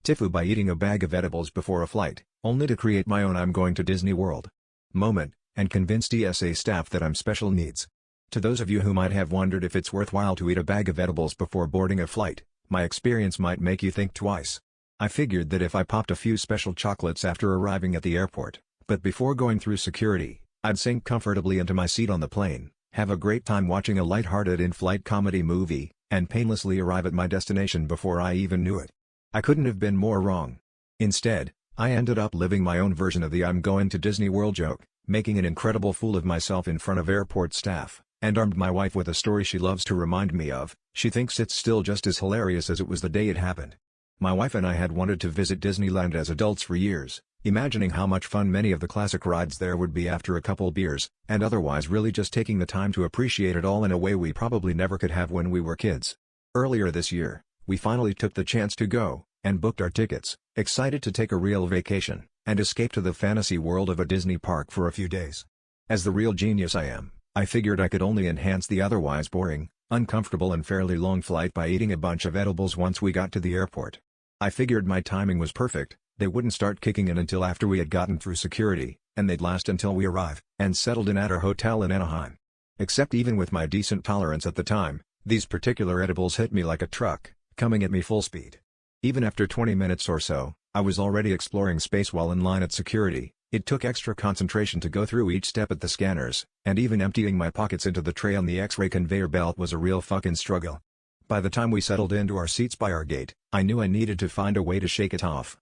TIFU by eating a bag of edibles before a flight, only to create my own "I'm going to Disney World" moment, and convince TSA staff that I'm special needs. To those of you who might have wondered if it's worthwhile to eat a bag of edibles before boarding a flight, my experience might make you think twice. I figured that if I popped a few special chocolates after arriving at the airport, but before going through security, I'd sink comfortably into my seat on the plane, have a great time watching a light-hearted in-flight comedy movie, and painlessly arrive at my destination before I even knew it. I couldn't have been more wrong. Instead, I ended up living my own version of the "I'm going to Disney World" joke, making an incredible fool of myself in front of airport staff, and armed my wife with a story she loves to remind me of. She thinks it's still just as hilarious as it was the day it happened. My wife and I had wanted to visit Disneyland as adults for years, imagining how much fun many of the classic rides there would be after a couple beers, and otherwise really just taking the time to appreciate it all in a way we probably never could have when we were kids. Earlier this year, we finally took the chance to go, and booked our tickets, excited to take a real vacation, and escape to the fantasy world of a Disney park for a few days. As the real genius I am, I figured I could only enhance the otherwise boring, uncomfortable and fairly long flight by eating a bunch of edibles once we got to the airport. I figured my timing was perfect. They wouldn't start kicking in until after we had gotten through security, and they'd last until we arrived and settled in at our hotel in Anaheim. Except even with my decent tolerance at the time, these particular edibles hit me like a truck, coming at me full speed. Even after 20 minutes or so, I was already exploring space while in line at security. It took extra concentration to go through each step at the scanners, and even emptying my pockets into the tray on the X-ray conveyor belt was a real fucking struggle. By the time we settled into our seats by our gate, I knew I needed to find a way to shake it off.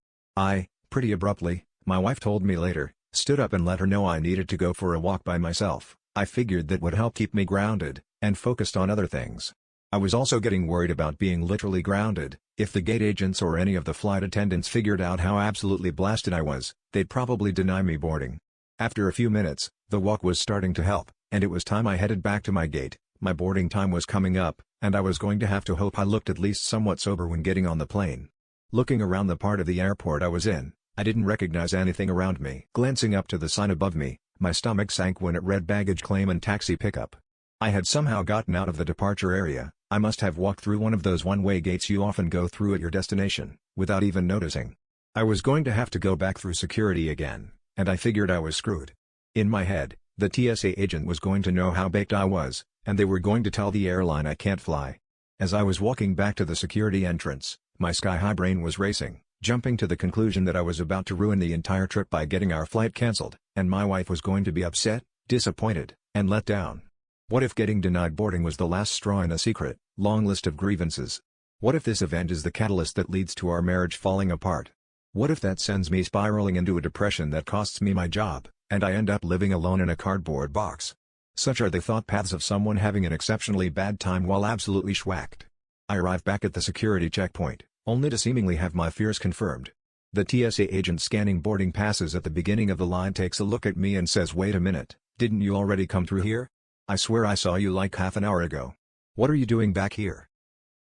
Pretty abruptly, my wife told me later, stood up and let her know I needed to go for a walk by myself. I figured that would help keep me grounded, and focused on other things. I was also getting worried about being literally grounded. If the gate agents or any of the flight attendants figured out how absolutely blasted I was, they'd probably deny me boarding. After a few minutes, the walk was starting to help, and it was time I headed back to my gate. My boarding time was coming up, and I was going to have to hope I looked at least somewhat sober when getting on the plane. Looking around the part of the airport I was in, I didn't recognize anything around me. Glancing up to the sign above me, my stomach sank when it read "Baggage Claim and Taxi Pickup." I had somehow gotten out of the departure area. I must have walked through one of those one-way gates you often go through at your destination, without even noticing. I was going to have to go back through security again, and I figured I was screwed. In my head, the TSA agent was going to know how baked I was, and they were going to tell the airline I can't fly. As I was walking back to the security entrance, my sky-high brain was racing, jumping to the conclusion that I was about to ruin the entire trip by getting our flight cancelled, and my wife was going to be upset, disappointed, and let down. What if getting denied boarding was the last straw in a secret, long list of grievances? What if this event is the catalyst that leads to our marriage falling apart? What if that sends me spiraling into a depression that costs me my job, and I end up living alone in a cardboard box? Such are the thought paths of someone having an exceptionally bad time while absolutely schwacked. I arrive back at the security checkpoint, only to seemingly have my fears confirmed. The TSA agent scanning boarding passes at the beginning of the line takes a look at me and says, "Wait a minute, didn't you already come through here? I swear I saw you like half an hour ago. What are you doing back here?"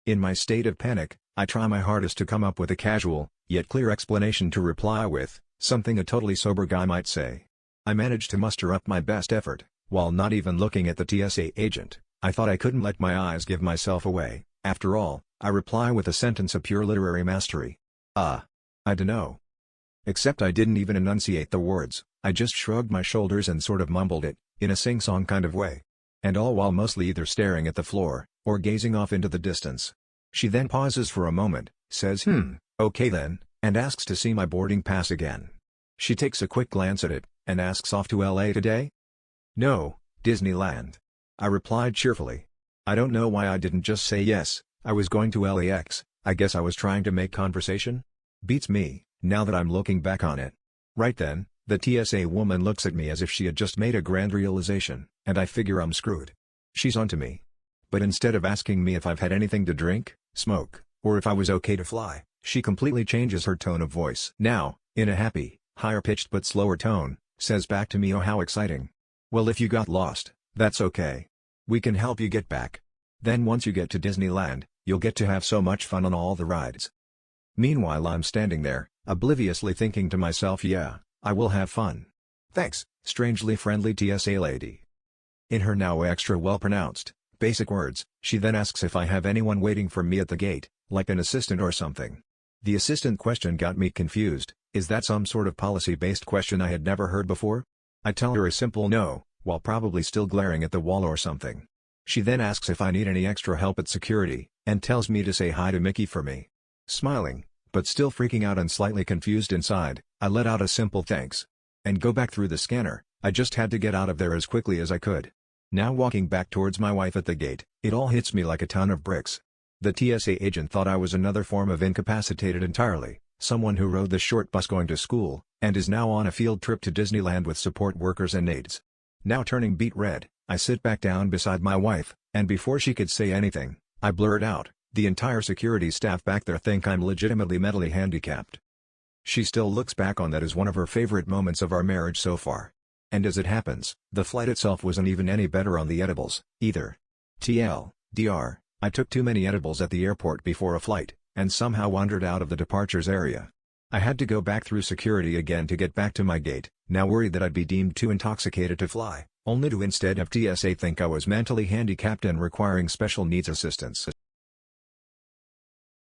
In my state of panic, I try my hardest to come up with a casual, yet clear explanation to reply with, something a totally sober guy might say. I managed to muster up my best effort, while not even looking at the TSA agent. I thought I couldn't let my eyes give myself away. After all, I reply with a sentence of pure literary mastery. I dunno. Except I didn't even enunciate the words, I just shrugged my shoulders and sort of mumbled it, in a sing-song kind of way. And all while mostly either staring at the floor, or gazing off into the distance. She then pauses for a moment, says okay then, and asks to see my boarding pass again. She takes a quick glance at it, and asks, "Off to LA today?" "No, Disneyland," I replied cheerfully. I don't know why I didn't just say yes. I was going to LAX. I guess I was trying to make conversation? Beats me, now that I'm looking back on it. Right then, the TSA woman looks at me as if she had just made a grand realization, and I figure I'm screwed. She's onto me. But instead of asking me if I've had anything to drink, smoke, or if I was okay to fly, she completely changes her tone of voice. Now, in a happy, higher-pitched but slower tone, says back to me, "Oh, how exciting. Well, if you got lost, that's okay. We can help you get back. Then once you get to Disneyland, you'll get to have so much fun on all the rides." Meanwhile I'm standing there, obliviously thinking to myself, yeah, I will have fun. Thanks, strangely friendly TSA lady. In her now extra well-pronounced, basic words, she then asks if I have anyone waiting for me at the gate, like an assistant or something. The assistant question got me confused. Is that some sort of policy-based question I had never heard before? I tell her a simple no, while probably still glaring at the wall or something. She then asks if I need any extra help at security, and tells me to say hi to Mickey for me. Smiling, but still freaking out and slightly confused inside, I let out a simple thanks. And go back through the scanner. I just had to get out of there as quickly as I could. Now walking back towards my wife at the gate, it all hits me like a ton of bricks. The TSA agent thought I was another form of incapacitated entirely, someone who rode the short bus going to school, and is now on a field trip to Disneyland with support workers and aides. Now turning beet red, I sit back down beside my wife, and before she could say anything, I blurt out, "The entire security staff back there think I'm legitimately mentally handicapped." She still looks back on that as one of her favorite moments of our marriage so far. And as it happens, the flight itself wasn't even any better on the edibles, either. TLDR, I took too many edibles at the airport before a flight, and somehow wandered out of the departures area. I had to go back through security again to get back to my gate, now worried that I'd be deemed too intoxicated to fly, only to instead have TSA think I was mentally handicapped and requiring special needs assistance.